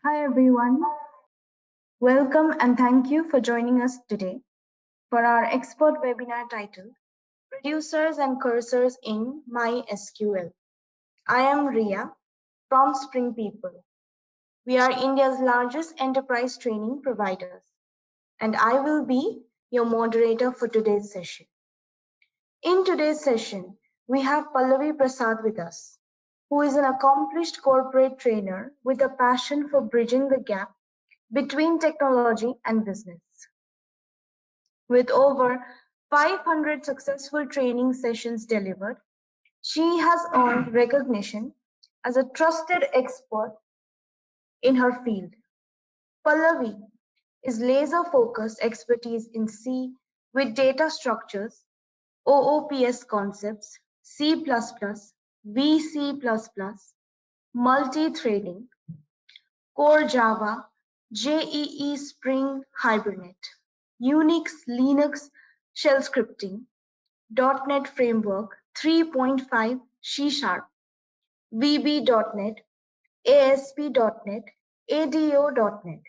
Hi everyone, welcome and thank you for joining us today for our expert webinar titled Producers and Cursors in MySQL. I am Ria from SpringPeople. We are India's largest enterprise training providers and I will be your moderator for today's session. In today's session, we have Pallavi Prasad with us, who is an accomplished corporate trainer with a passion for bridging the gap between technology and business. With over 500 successful training sessions delivered, she has earned recognition as a trusted expert in her field. Pallavi is laser-focused expertise in C with data structures, OOPS concepts, C++, VC++, multi-threading, core Java, JEE Spring Hibernate, Unix, Linux, shell scripting, .NET Framework 3.5 C#, VB.NET, ASP.NET, ADO.NET,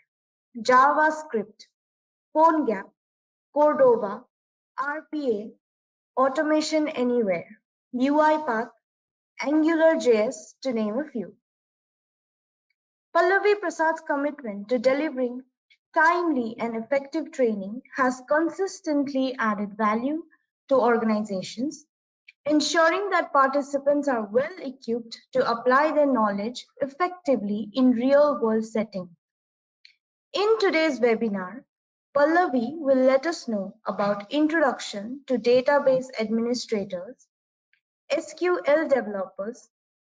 JavaScript, PhoneGap, Cordova, RPA, Automation Anywhere, UiPath, AngularJS, to name a few. Pallavi Prasad's commitment to delivering timely and effective training has consistently added value to organizations, ensuring that participants are well equipped to apply their knowledge effectively in real-world settings. In today's webinar, Pallavi will let us know about introduction to database administrators, SQL developers,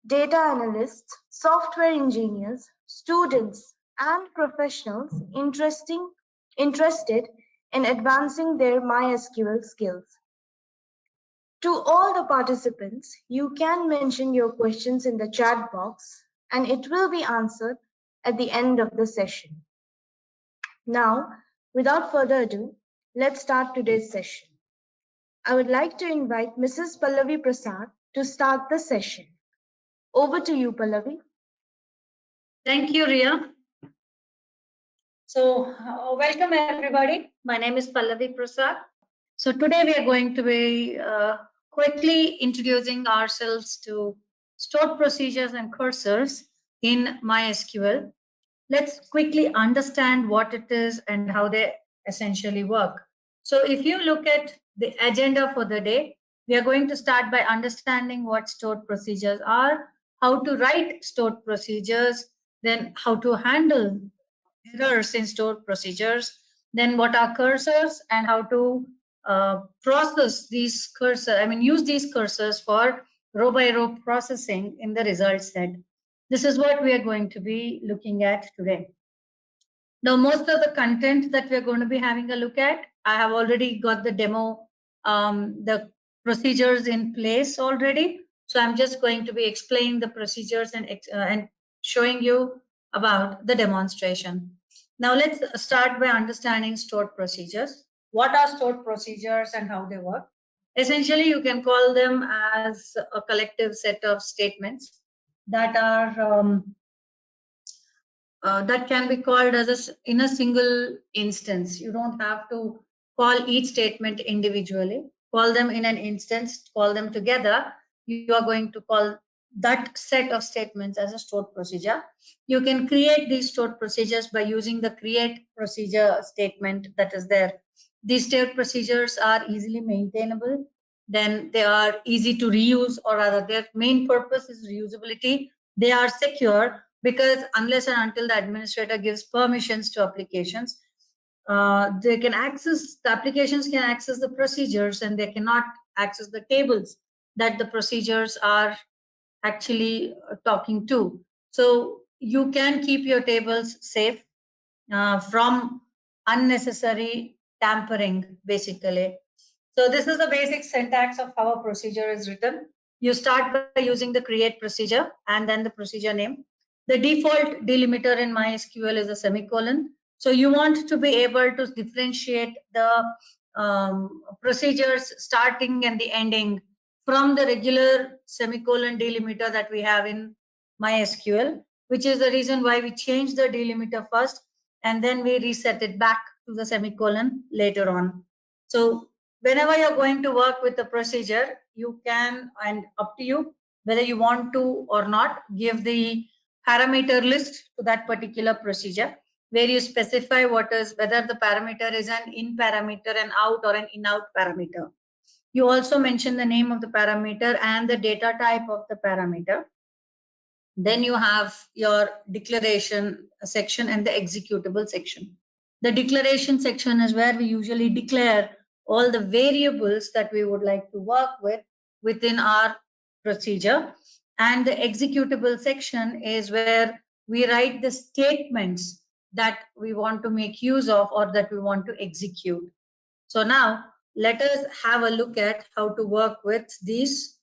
data analysts, software engineers, students, and professionals interested in advancing their MySQL skills. To all the participants, you can mention your questions in the chat box and it will be answered at the end of the session. Now, without further ado, let's start today's session. I would like to invite Mrs. Pallavi Prasad to start the session. Over to you, Pallavi. Thank you, Ria. So, welcome everybody. My name is Pallavi Prasad. So today we are going to be quickly introducing ourselves to stored procedures and cursors in MySQL. Let's quickly understand what it is and how they essentially work. So if you look at the agenda for the day, we are going to start by understanding what stored procedures are, how to write stored procedures, then how to handle errors in stored procedures, then what are cursors and how to process these cursors, use these cursors for row by row processing in the result set. This is what we are going to be looking at today. Now, most of the content that we're going to be having a look at, I have already got the demo, the procedures in place already. So I'm just going to be explaining the procedures and showing you about the demonstration. Now let's start by understanding stored procedures. What are stored procedures and how they work? Essentially, you can call them as a collective set of statements that are that can be called as in a single instance. You don't have to call each statement individually. Call them in an instance, call them together. You are going to call that set of statements as a stored procedure. You can create these stored procedures by using the create procedure statement that is there. These stored procedures are easily maintainable. Then they are easy to reuse, or rather their main purpose is reusability. They are secure because unless and until the administrator gives permissions to applications, the applications can access the procedures and they cannot access the tables that the procedures are actually talking to. So you can keep your tables safe from unnecessary tampering, basically. So this is the basic syntax of how a procedure is written. You start by using the create procedure and then the procedure name. The default delimiter in MySQL is a semicolon. So you want to be able to differentiate the procedures starting and the ending from the regular semicolon delimiter that we have in MySQL. which is the reason why we changed the delimiter first and then we reset it back to the semicolon later on. So whenever you're going to work with the procedure, you can, and up to you whether you want to or not, give the parameter list to that particular procedure, where you specify whether the parameter is an in parameter, an out, or an in out parameter. You also mention the name of the parameter and the data type of the parameter. Then you have your declaration section and the executable section. The declaration section is where we usually declare all the variables that we would like to work with within our procedure. And the executable section is where we write the statements that we want to make use of or that we want to execute. So now let us have a look at how to work with these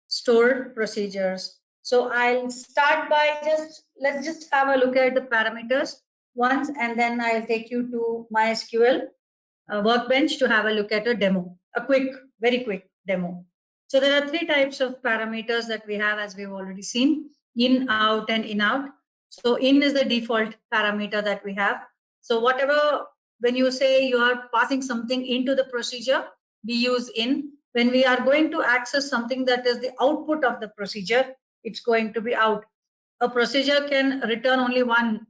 stored procedures. So I'll start by let's just have a look at the parameters once, and then I'll take you to MySQL workbench to have a look at a demo, very quick demo. So there are three types of parameters that we have, as we've already seen: in, out, and in out. So in is the default parameter that we have. So when you say you are passing something into the procedure, we use in. When we are going to access something that is the output of the procedure, it's going to be out. A procedure can return only one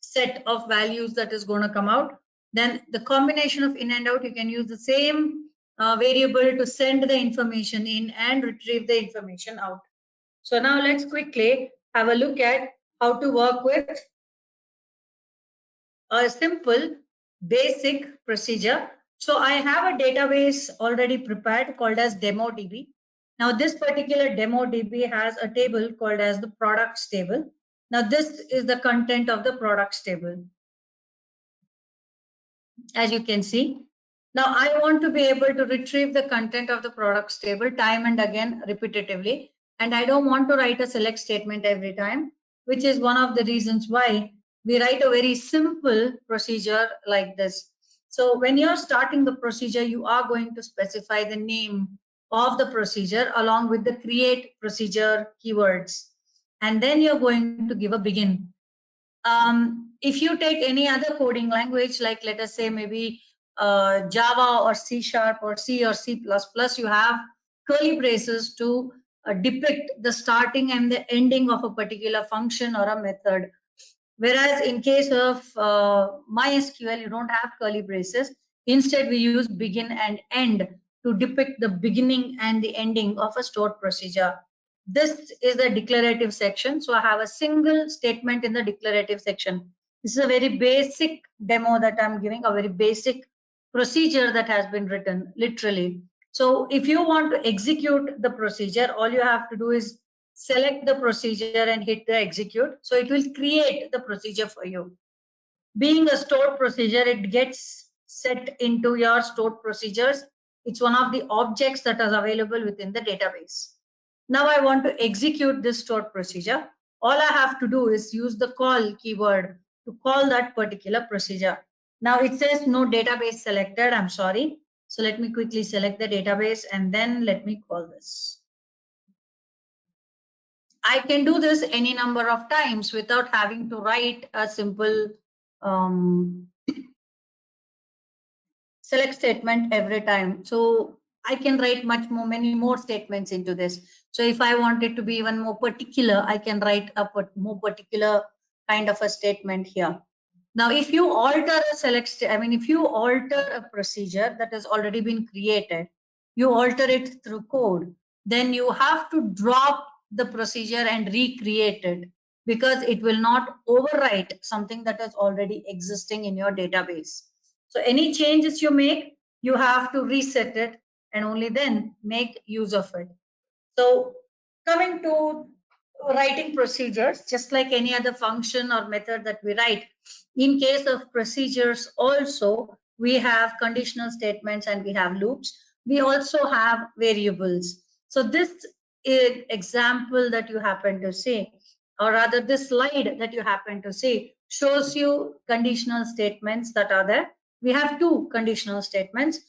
set of values that is going to come out. Then the combination of in and out, you can use the same variable to send the information in and retrieve the information out. So now let's quickly have a look at how to work with a simple basic procedure. So I have a database already prepared called as DemoDB. Now this particular DemoDB has a table called as the products table. Now this is the content of the products table, as you can see. Now I want to be able to retrieve the content of the products table time and again repetitively, and I don't want to write a select statement every time, which is one of the reasons why we write a very simple procedure like this. So when you're starting the procedure, you are going to specify the name of the procedure along with the create procedure keywords, and then you're going to give a begin. If you take any other coding language, like let us say maybe Java or C# or C or C++, you have curly braces to depict the starting and the ending of a particular function or a method. Whereas in case of MySQL, you don't have curly braces. Instead, we use begin and end to depict the beginning and the ending of a stored procedure. This is the declarative section. So I have a single statement in the declarative section. This is a very basic demo that I'm giving, a very basic procedure that has been written, literally. So if you want to execute the procedure, all you have to do is select the procedure and hit the execute. So it will create the procedure for you. Being a stored procedure, it gets set into your stored procedures. It's one of the objects that is available within the database. Now I want to execute this stored procedure. All I have to do is use the call keyword to call that particular procedure. Now it says no database selected. I'm sorry. So let me quickly select the database and then let me call this. I can do this any number of times without having to write a simple select statement every time. So I can write many more statements into this. So if I want it to be even more particular, I can write a more particular kind of a statement here. Now, if you alter if you alter a procedure that has already been created, you alter it through code, then you have to drop the procedure and recreate it, because it will not overwrite something that is already existing in your database. So any changes you make, you have to reset it and only then make use of it. So coming to writing procedures, just like any other function or method that we write, in case of procedures also, we have conditional statements and we have loops. We also have variables. So this example that you happen to see, or rather this slide that you happen to see, shows you conditional statements that are there. We have two conditional statements,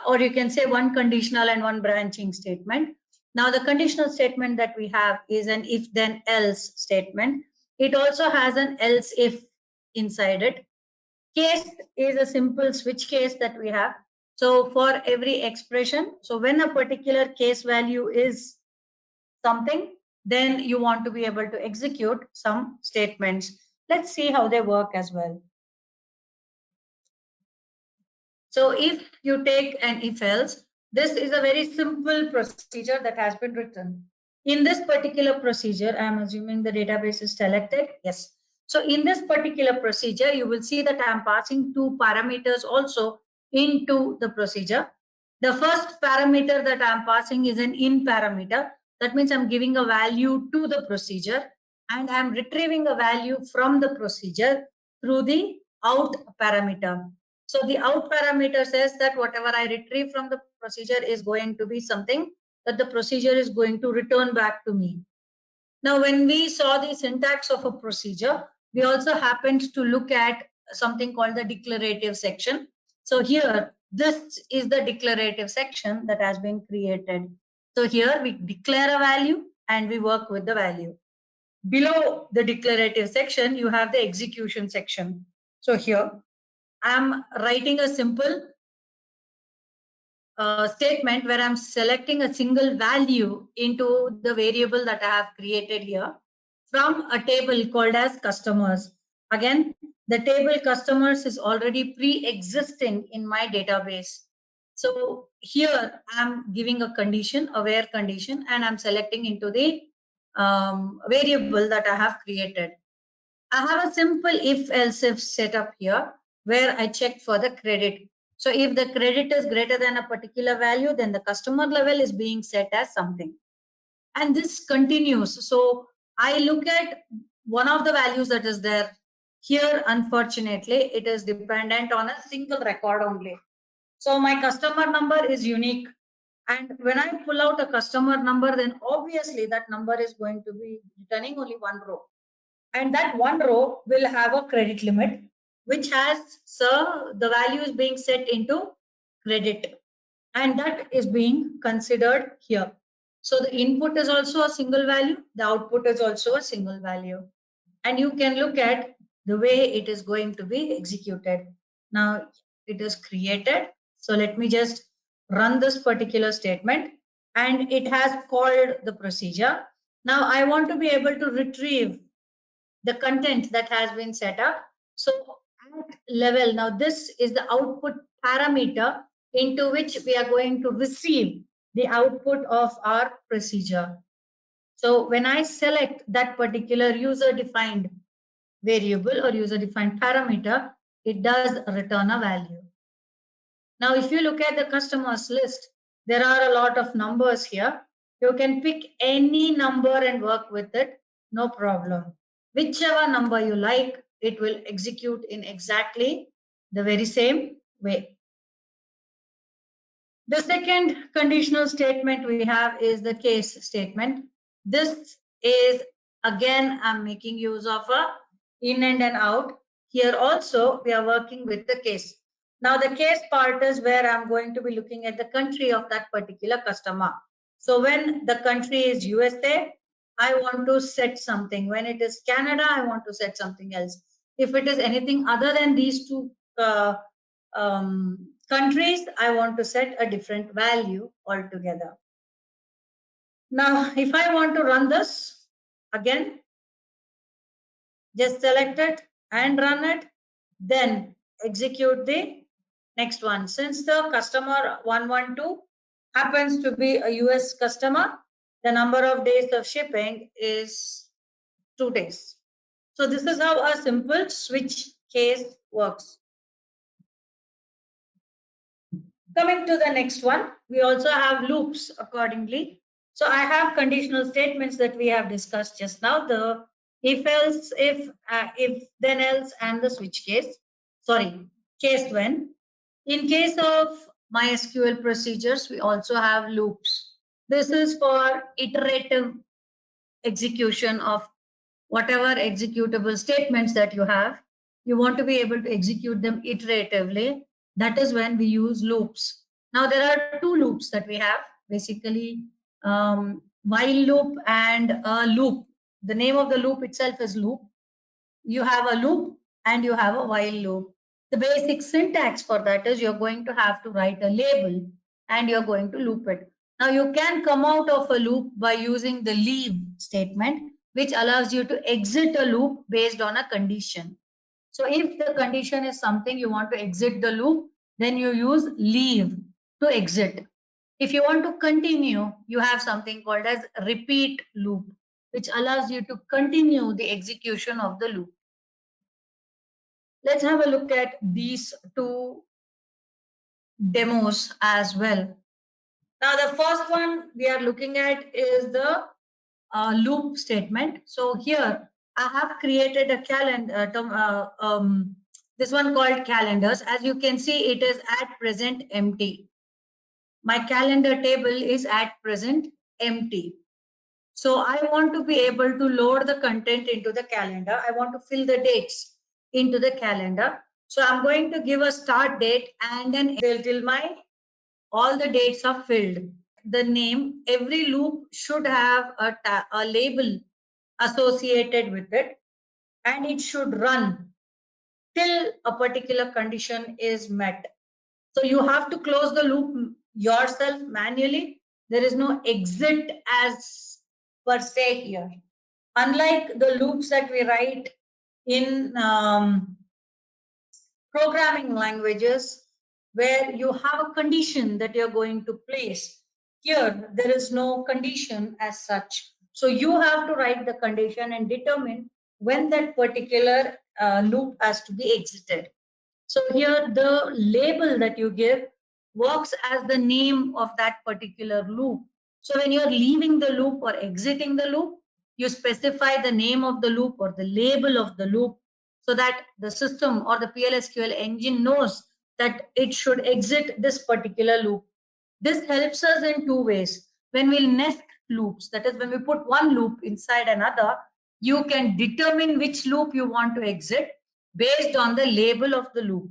or you can say one conditional and one branching statement. Now the conditional statement that we have is an if then else statement. It also has an else if inside it. Case is a simple switch case that we have. So for every expression, so when a particular case value is something, then you want to be able to execute some statements. Let's see how they work as well. So if you take an if else, this is a very simple procedure that has been written. In this particular procedure, I am assuming the database is selected. Yes. So in this particular procedure, you will see that I am passing two parameters also into the procedure. The first parameter that I am passing is an in parameter. That means I'm giving a value to the procedure and I'm retrieving a value from the procedure through the out parameter. So the out parameter says that whatever I retrieve from the procedure is going to be something that the procedure is going to return back to me. Now, when we saw the syntax of a procedure, we also happened to look at something called the declarative section. So here, this is the declarative section that has been created. So here we declare a value and we work with the value. Below the declarative section, you have the execution section. So here, I'm writing a simple statement where I'm selecting a single value into the variable that I have created here from a table called as customers. Again, the table customers is already pre-existing in my database. So here I'm giving a condition, a where condition, and I'm selecting into the variable that I have created. I have a simple if else if setup here where I check for the credit. So if the credit is greater than a particular value, then the customer level is being set as something. And this continues. So I look at one of the values that is there. Here, unfortunately, it is dependent on a single record only. So my customer number is unique. And when I pull out a customer number, then obviously that number is going to be returning only one row. And that one row will have a credit limit, which has, the value is being set into credit. And that is being considered here. So the input is also a single value. The output is also a single value. And you can look at the way it is going to be executed. Now it is created. So let me just run this particular statement. And it has called the procedure. Now I want to be able to retrieve the content that has been set up. So at level, now this is the output parameter into which we are going to receive the output of our procedure. So when I select that particular user defined variable or user defined parameter, it does return a value. Now, if you look at the customers list, there are a lot of numbers here. You can pick any number and work with it, no problem. Whichever number you like, it will execute in exactly the very same way. The second conditional statement we have is the case statement. This is, again, I'm making use of a in and an out. Here also, we are working with the case. Now, the case part is where I'm going to be looking at the country of that particular customer. So when the country is USA, I want to set something. When it is Canada, I want to set something else. If it is anything other than these two countries, I want to set a different value altogether. Now, if I want to run this, again, just select it and run it, then execute the next one. Since the customer 112 happens to be a US customer, the number of days of shipping is 2 days. So this is how a simple switch case works. Coming to the next one, we also have loops accordingly. So I have conditional statements that we have discussed just now, the if else, if then else, and the switch case. Sorry, case when. In case of MySQL procedures, we also have loops. This is for iterative execution of whatever executable statements that you have. You want to be able to execute them iteratively. That is when we use loops. Now there are two loops that we have. Basically, while loop and a loop. The name of the loop itself is loop. You have a loop and you have a while loop. The basic syntax for that is you're going to have to write a label and you're going to loop it. Now you can come out of a loop by using the leave statement, which allows you to exit a loop based on a condition. So if the condition is something you want to exit the loop, then you use leave to exit. If you want to continue, you have something called as repeat loop, which allows you to continue the execution of the loop. Let's have a look at these two demos as well. Now, the first one we are looking at is the loop statement. So here I have created a calendar, this one called calendars. As you can see, it is at present empty. My calendar table is at present empty. So I want to be able to load the content into the calendar. I want to fill the dates into the calendar. So I'm going to give a start date and then till my all the dates are filled. The name, every loop should have a label associated with it, and it should run till a particular condition is met. So you have to close the loop yourself manually. There is no exit as per se here. Unlike the loops that we write in programming languages, where you have a condition that you're going to place, here there is no condition as such. So you have to write the condition and determine when that particular loop has to be exited. So here the label that you give works as the name of that particular loop. So when you're leaving the loop or exiting the loop, you specify the name of the loop or the label of the loop so that the system or the PLSQL engine knows that it should exit this particular loop. This helps us in two ways. When we nest loops, that is when we put one loop inside another, you can determine which loop you want to exit based on the label of the loop.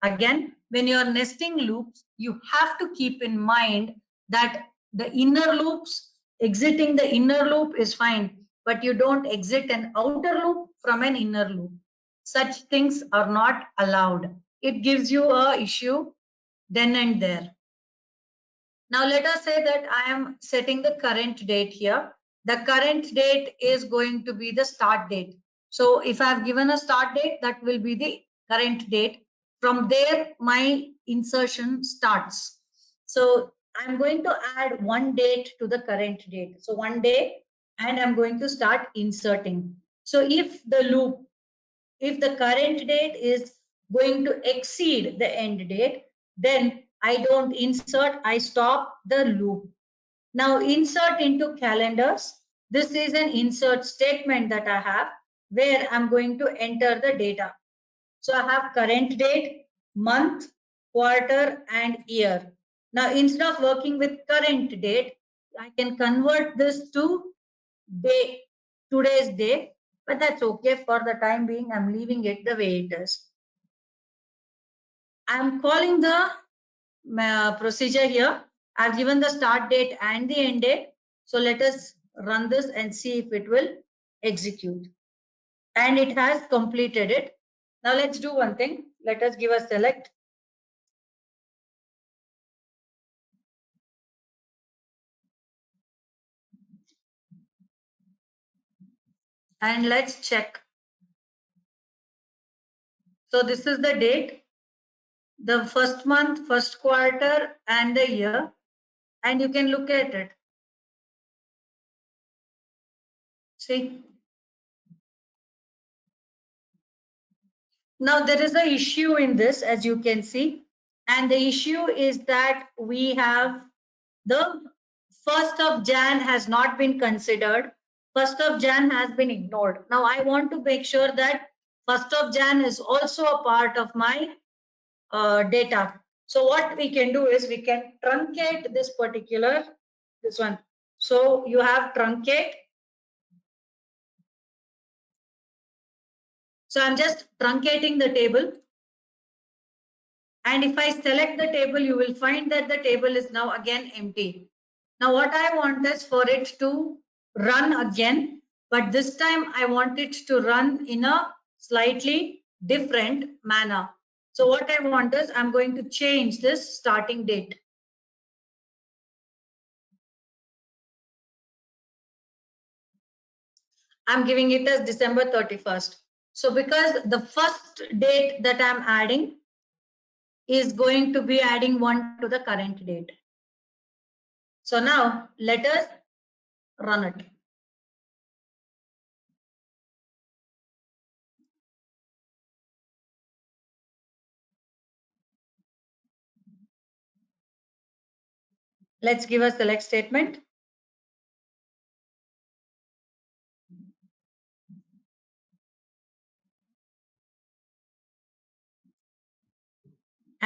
Again, when you are nesting loops, you have to keep in mind that the inner loops, exiting the inner loop is fine, but you don't exit an outer loop from an inner loop. Such things are not allowed. It gives you an issue then and there. Now let us say that I am setting the current date here. The current date is going to be the start date. So if I have given a start date, that will be the current date. From there, my insertion starts. So I'm going to add one date to the current date. So one day, and I'm going to start inserting. So if the loop, if the current date is going to exceed the end date, then I don't insert, I stop the loop. Now insert into calendars. This is an insert statement that I have where I'm going to enter the data. So I have current date, month, quarter, and year. Now instead of working with current date, I can convert this to day, today's day, but that's okay for the time being. I'm leaving it the way it is. I'm calling the procedure here. I've given the start date and the end date. So let us run this and see if it will execute. And it has completed it. Now let's do one thing. Let us give a select. And let's check. So this is the date, the first month, first quarter, and the year. And you can look at it. See. Now there is an issue in this, as you can see. And the issue is that we have the 1st of Jan has not been considered. 1st of Jan has been ignored. Now I want to make sure that 1st of Jan is also a part of my data. So what we can do is we can truncate this particular, this one. So you have truncate. So I'm just truncating the table. And if I select the table, you will find that the table is now again empty. Now what I want is for it to run again, but this time I want it to run in a slightly different manner. So what I want is I'm going to change this starting date. I'm giving it as December 31st. So because the first date that I'm adding is going to be adding 1 to the current date. So now let us run it. Let's give a select statement.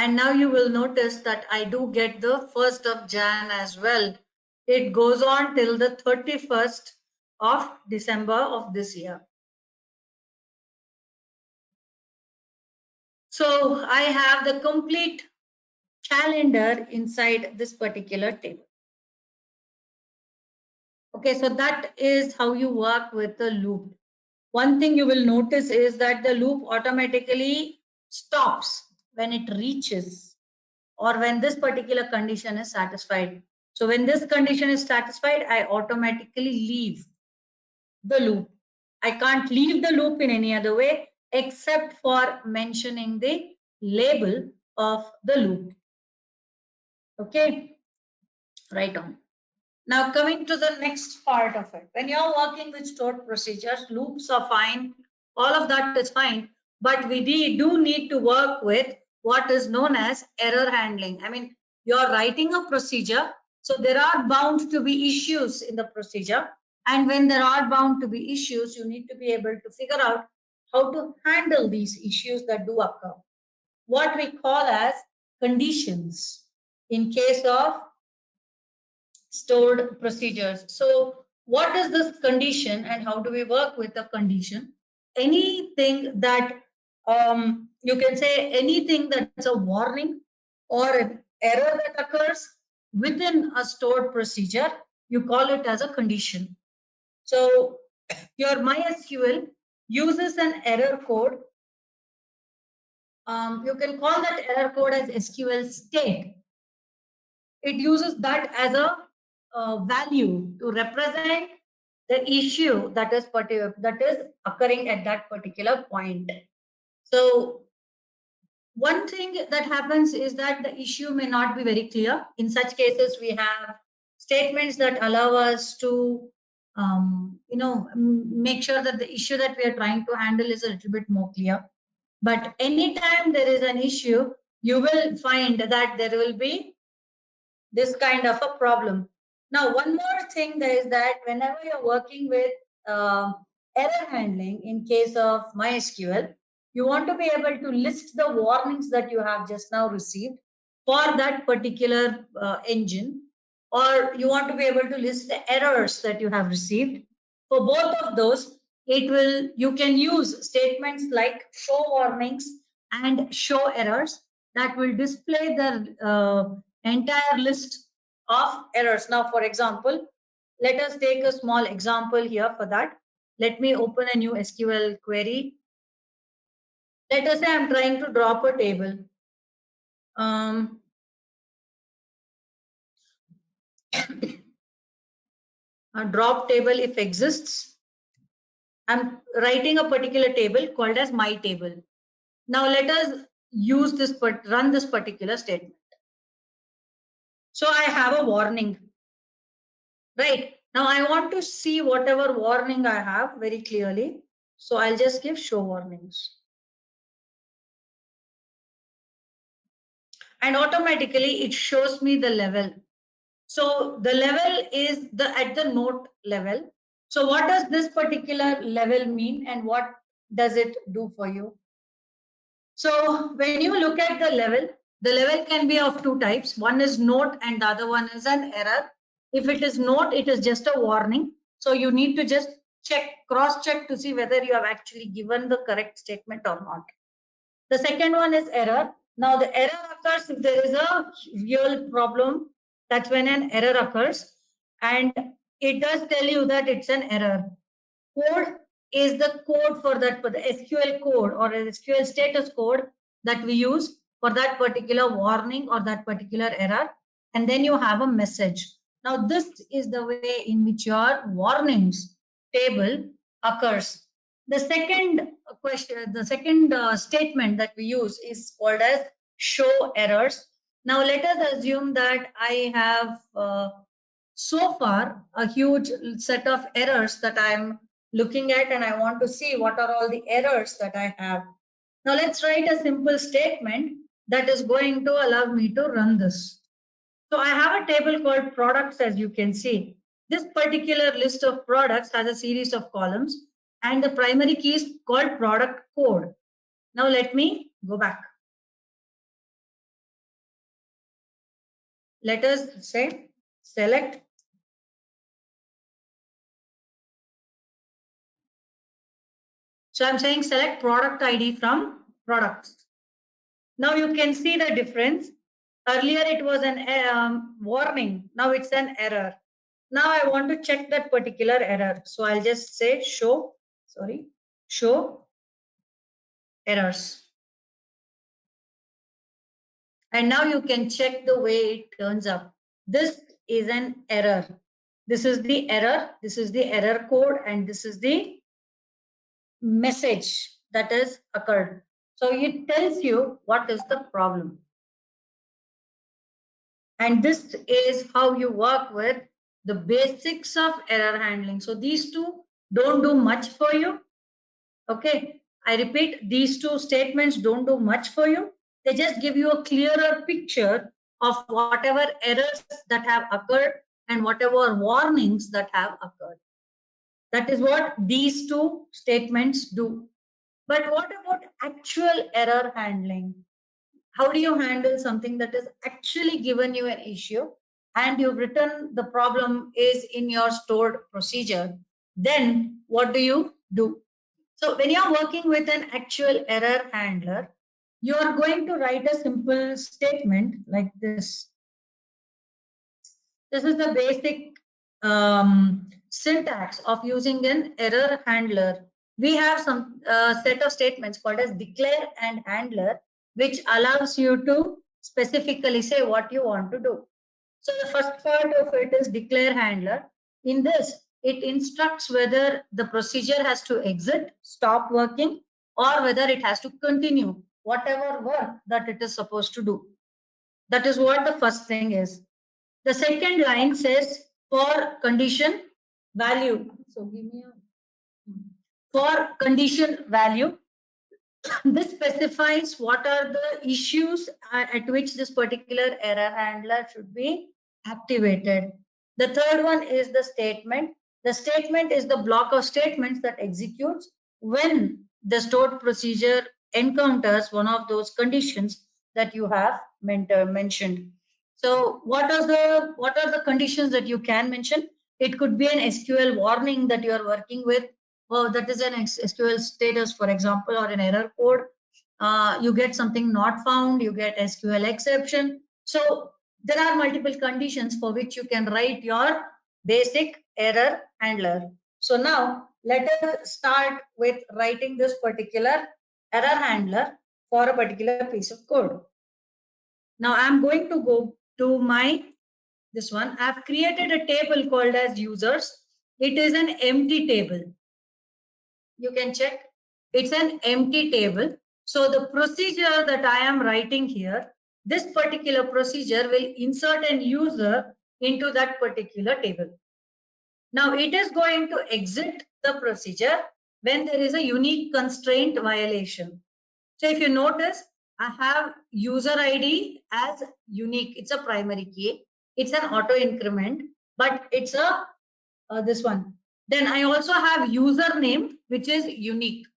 And now you will notice that I do get the 1st of Jan as well. It goes on till the 31st of December of this year. So I have the complete calendar inside this particular table. Okay, so that is how you work with the loop. One thing you will notice is that the loop automatically stops when it reaches or when this particular condition is satisfied. So when this condition is satisfied, I automatically leave the loop. I can't leave the loop in any other way except for mentioning the label of the loop. Okay, right on. Now coming to the next part of it. When you're working with stored procedures, loops are fine. All of that is fine. But we do need to work with what is known as error handling. I mean, you're writing a procedure. So there are bound to be issues in the procedure. And when there are bound to be issues, you need to be able to figure out how to handle these issues that do occur. What we call as conditions in case of stored procedures. So what is this condition and how do we work with a condition? Anything that you can say anything that's a warning or an error that occurs within a stored procedure, you call it as a condition. So your MySQL uses an error code. You can call that error code as SQL state. It uses that as a value to represent the issue that is occurring at that particular point. So one thing that happens is that the issue may not be very clear. In such cases, we have statements that allow us to make sure that the issue that we are trying to handle is a little bit more clear. But anytime there is an issue, you will find that there will be this kind of a problem. Now, one more thing is that whenever you're working with error handling in case of MySQL, you want to be able to list the warnings that you have just now received for that particular engine, or you want to be able to list the errors that you have received. For both of those, you can use statements like show warnings and show errors that will display the entire list of errors. Now, for example, let us take a small example here for that. Let me open a new SQL query. Let us say I'm trying to drop a table. A drop table if exists. I'm writing a particular table called as my table. Now let us use this, run this particular statement. So I have a warning, right? Now I want to see whatever warning I have very clearly. So I'll just give show warnings. And automatically it shows me the level. So the level is at the note level. So what does this particular level mean and what does it do for you? So when you look at the level can be of two types. One is note and the other one is an error. If it is note, it is just a warning. So you need to just cross check to see whether you have actually given the correct statement or not. The second one is error. Now the error occurs if there is a real problem. That's when an error occurs. and it does tell you that it's an error. Code is the code for that, for the SQL code or SQL status code that we use for that particular warning or that particular error. And then you have a message. Now, this is the way in which your warnings table occurs. The second question, the second statement that we use is called as show errors. Now, let us assume that I have so far a huge set of errors that I'm looking at, and I want to see what are all the errors that I have. Now let's write a simple statement that is going to allow me to run this. So I have a table called products, as you can see. This particular list of products has a series of columns, and the primary key is called product code. Now let me go back. Let us say select So I'm saying select product ID from products. Now you can see the difference. Earlier it was an warning. Now it's an error. Now I want to check that particular error. So I'll just say show errors. And now you can check the way it turns up. This is an error. This is the error. This is the error code, and this is the message that has occurred. So it tells you what is the problem. And this is how you work with the basics of error handling. So these two don't do much for you. Okay, I repeat, these two statements don't do much for you. They just give you a clearer picture of whatever errors that have occurred and whatever warnings that have occurred. That is what these two statements do. But what about actual error handling? How do you handle something that is actually given you an issue and you've written the problem is in your stored procedure? Then what do you do? So when you're working with an actual error handler, you are going to write a simple statement like this. This is the basic syntax of using an error handler. We have some set of statements called as declare and handler, which allows you to specifically say what you want to do. So the first part of it is declare handler. In this, it instructs whether the procedure has to exit, stop working, or whether it has to continue whatever work that it is supposed to do. That is what the first thing is. The second line says for condition value. So give me for condition value. This specifies what are the issues at which this particular error handler should be activated. The third one is the statement. The statement is the block of statements that executes when the stored procedure encounters one of those conditions that you have mentioned. So what are the conditions that you can mention? It could be an SQL warning that you are working with. Well, that is an SQL status, for example, or an error code. You get something not found, you get SQL exception. So there are multiple conditions for which you can write your basic error handler. So now let us start with writing this particular error handler for a particular piece of code. Now I'm going to go to this one. I've created a table called as users. It is an empty table. You can check. It's an empty table. So the procedure that I am writing here, this particular procedure will insert an user into that particular table. Now it is going to exit the procedure when there is a unique constraint violation. So if you notice, I have user ID as unique. It's a primary key. It's an auto increment, but it's a this one. Then I also have username, which is unique.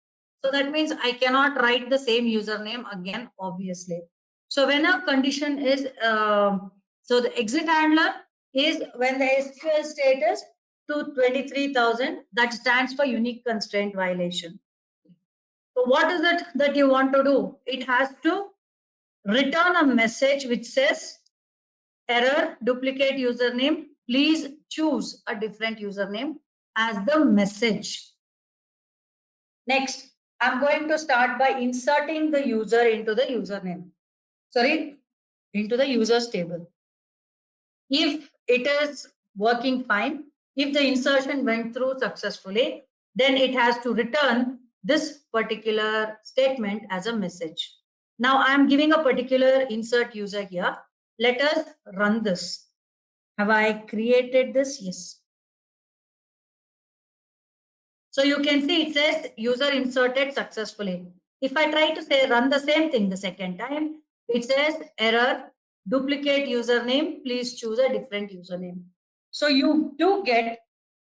So that means I cannot write the same username again, obviously. So when a condition is, so the exit handler is when the SQL status to 23,000, that stands for unique constraint violation. So what is it that you want to do? It has to return a message which says error, duplicate username, please choose a different username as the message. Next, I'm going to start by inserting the user into the username. Into the users table. If it is working fine, if the insertion went through successfully, then it has to return this particular statement as a message. Now I'm giving a particular insert user here. Let us run this. Have I created this? Yes. So you can see it says user inserted successfully. If I try to say run the same thing the second time, it says error, duplicate username, please choose a different username. So you do get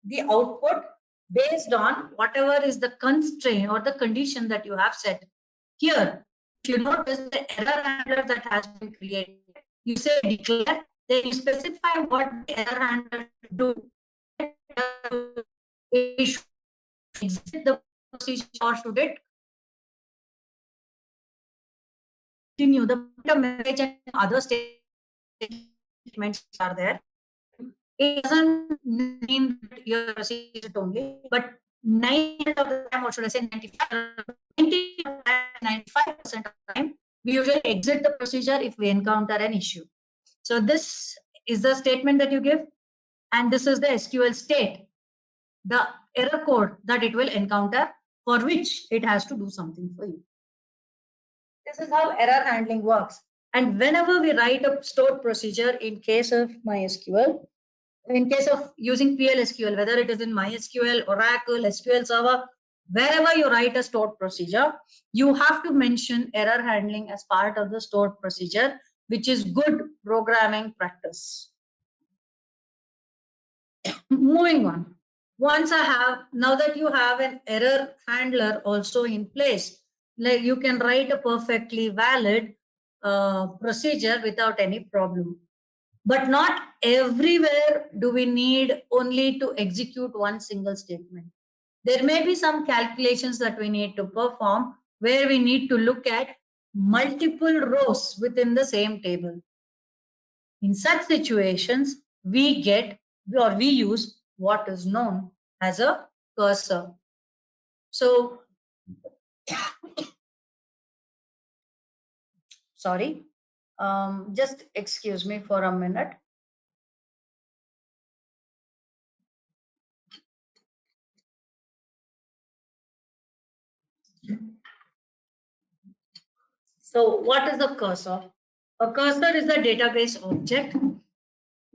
the output based on whatever is the constraint or the condition that you have set. Here, if you notice the error handler that has been created, you say declare, then you specify what the error handler should do. It should exit the procedure or should it continue the message and other statements are there. It doesn't mean that you're proceeding it only, but 90% of the time, or should I say 95% of the time, we usually exit the procedure if we encounter an issue. So this is the statement that you give, and this is the SQL state, the error code that it will encounter, for which it has to do something for you. This is how error handling works. And whenever we write a stored procedure in case of MySQL, in case of using PLSQL, whether it is in MySQL, Oracle, SQL Server, wherever you write a stored procedure, you have to mention error handling as part of the stored procedure, which is good programming practice. Moving on. Now that you have an error handler also in place, like you can write a perfectly valid procedure without any problem. But not everywhere do we need only to execute one single statement. There may be some calculations that we need to perform where we need to look at multiple rows within the same table. In such situations, we use what is known as a cursor. So, sorry, just excuse me for a minute. So what is a cursor? A cursor is a database object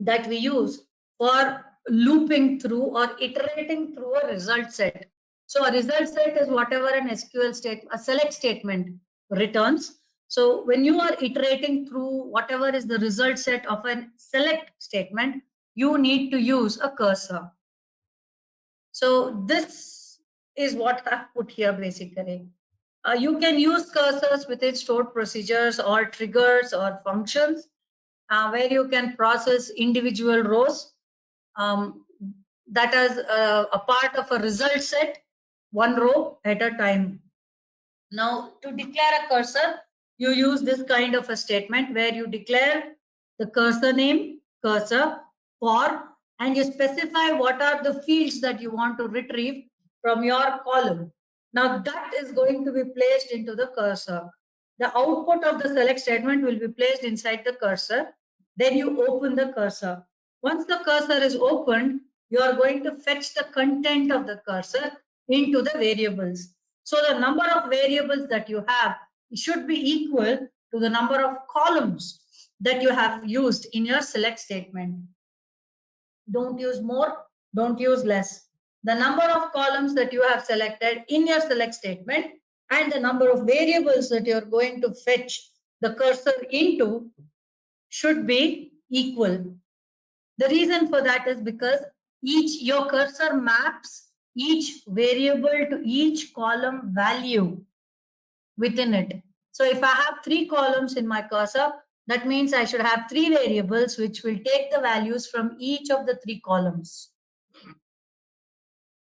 that we use for looping through or iterating through a result set. So a result set is whatever an SQL a select statement returns. So when you are iterating through whatever is the result set of a select statement, you need to use a cursor. So this is what I've put here basically. You can use cursors within stored procedures or triggers or functions where you can process individual rows that is a part of a result set, one row at a time. Now, to declare a cursor, you use this kind of a statement where you declare the cursor name, cursor, for, and you specify what are the fields that you want to retrieve from your column. Now that is going to be placed into the cursor. The output of the select statement will be placed inside the cursor. Then you open the cursor. Once the cursor is opened, you are going to fetch the content of the cursor into the variables. So the number of variables that you have should be equal to the number of columns that you have used in your select statement. Don't use more, don't use less. The number of columns that you have selected in your select statement and the number of variables that you're going to fetch the cursor into should be equal. The reason for that is because your cursor maps each variable to each column value within it. So if I have 3 columns in my cursor, that means I should have 3 variables which will take the values from each of the 3 columns.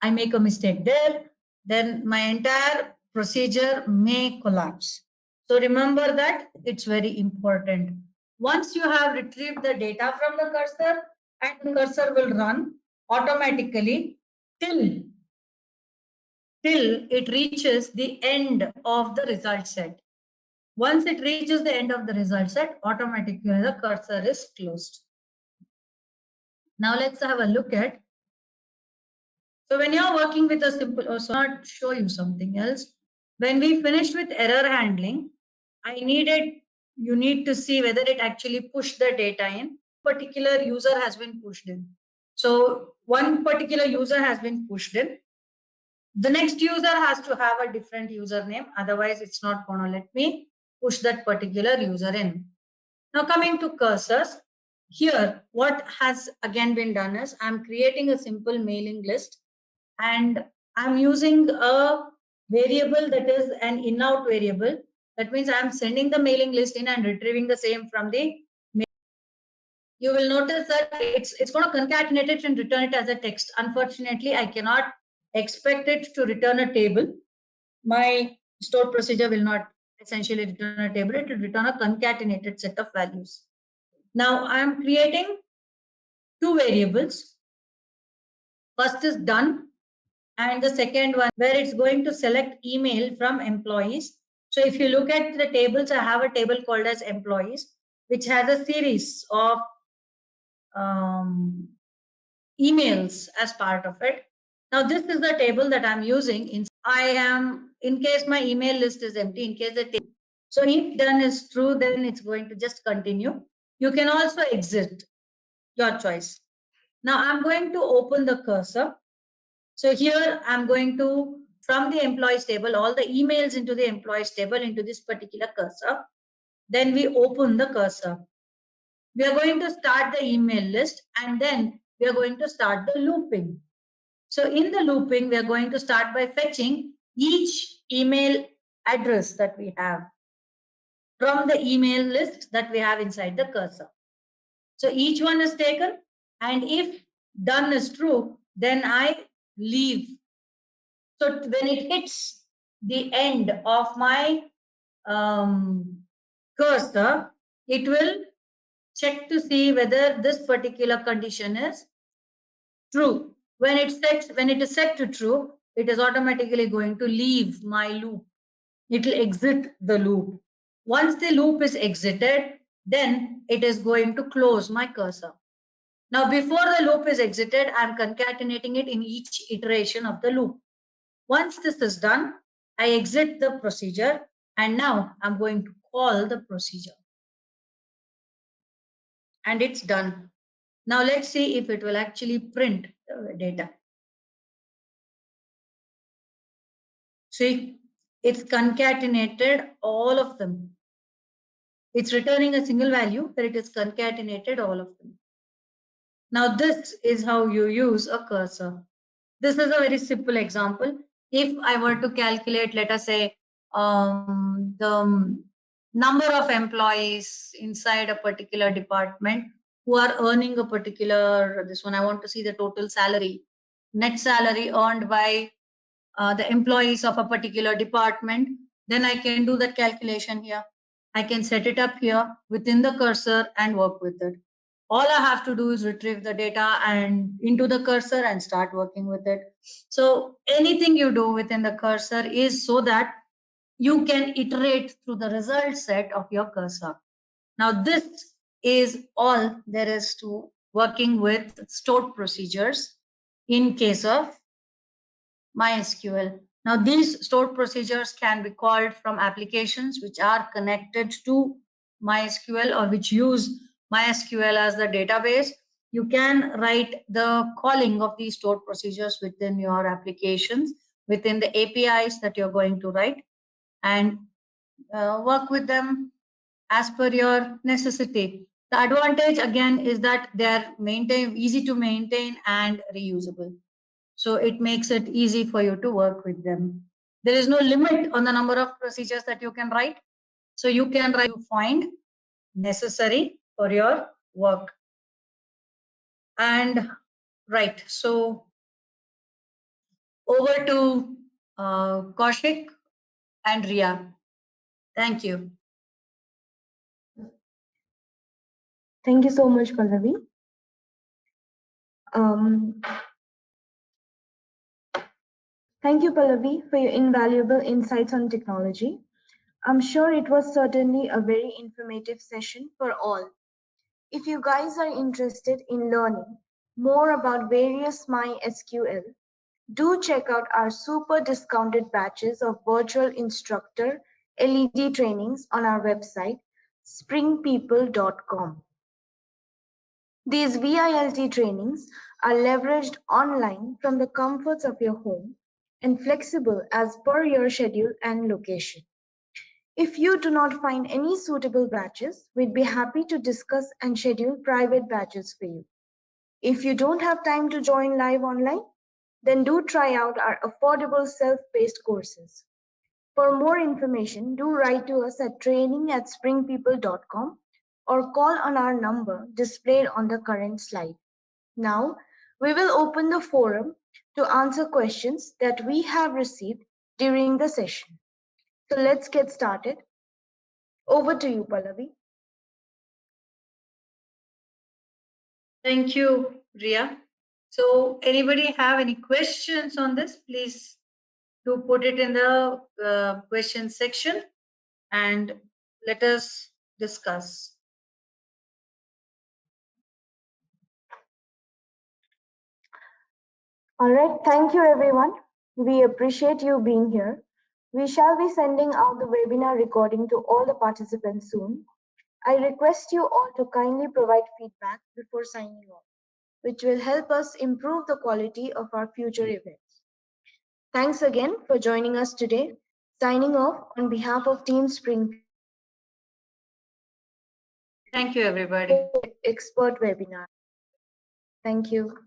I make a mistake there, then my entire procedure may collapse. So remember that it's very important. Once you have retrieved the data from the cursor and the cursor will run automatically till it reaches the end of the result set. Once it reaches the end of the result set, automatically the cursor is closed. Now let's have a look at. So when you're working with a simple, or so I'll show you something else. When we finished with error handling, you need to see whether it actually pushed the data in. Particular user has been pushed in. So one particular user has been pushed in. The next user has to have a different username. Otherwise, it's not going to let me push that particular user in. Now coming to cursors, here what has again been done is I'm creating a simple mailing list and I'm using a variable that is an in-out variable. That means I'm sending the mailing list in and retrieving the same from the mail. You will notice that it's going to concatenate it and return it as a text. Unfortunately, I cannot expect it to return a table. My stored procedure will not essentially return a table. It will return a concatenated set of values. Now I am creating two variables. First is done, and the second one where it's going to select email from employees. So if you look at the tables, I have a table called as employees, which has a series of emails as part of it. Now this is the table that I'm using. In case my email list is empty, in case the table. So if done is true, then it's going to just continue. You can also exit, your choice. Now I'm going to open the cursor. So here I'm going to, from the employees table, all the emails into the employees table into this particular cursor. Then we open the cursor. We are going to start the email list and then we are going to start the looping. So in the looping, we are going to start by fetching each email address that we have from the email list that we have inside the cursor. So each one is taken, and if done is true, then I leave. So when it hits the end of my cursor, it will check to see whether this particular condition is true. When it is set to true, it is automatically going to leave my loop. It will exit the loop. Once the loop is exited, then it is going to close my cursor. Now, before the loop is exited, I'm concatenating it in each iteration of the loop. Once this is done, I exit the procedure, and now I'm going to call the procedure. And it's done. Now let's see if it will actually print the data. See, it's concatenated all of them. It's returning a single value, but it is concatenated all of them. Now this is how you use a cursor. This is a very simple example. If I were to calculate, let us say, the number of employees inside a particular department who are earning a particular, this one, I want to see the total salary, net salary earned by the employees of a particular department, then I can do that calculation here. I can set it up here within the cursor and work with it. All I have to do is retrieve the data and into the cursor and start working with it. So anything you do within the cursor is so that you can iterate through the result set of your cursor. Now this is all there is to working with stored procedures in case of MySQL. Now these stored procedures can be called from applications which are connected to MySQL or which use MySQL as the database. You can write the calling of these stored procedures within your applications, within the APIs that you're going to write, and work with them as per your necessity. The advantage again is that they're easy to maintain and reusable. So it makes it easy for you to work with them. There is no limit on the number of procedures that you can write. So you can write you find necessary for your work. And right, so over to Kaushik and Ria. Thank you. Thank you so much, Pallavi. Thank you, Pallavi, for your invaluable insights on technology. I'm sure it was certainly a very informative session for all. If you guys are interested in learning more about various MySQL, do check out our super discounted batches of virtual instructor LED trainings on our website, springpeople.com. These VILT trainings are leveraged online from the comforts of your home and flexible as per your schedule and location. If you do not find any suitable batches, we'd be happy to discuss and schedule private batches for you. If you don't have time to join live online, then do try out our affordable self-paced courses. For more information, do write to us at training@springpeople.com or call on our number displayed on the current slide. Now, we will open the forum to answer questions that we have received during the session. So let's get started. Over to you, Pallavi. Thank you, Ria. So anybody have any questions on this? Please do put it in the question section and let us discuss. All right, thank you everyone. We appreciate you being here. We shall be sending out the webinar recording to all the participants soon. I request you all to kindly provide feedback before signing off, which will help us improve the quality of our future events. Thanks again for joining us today. Signing off on behalf of Team Spring. Thank you, everybody. Expert webinar. Thank you.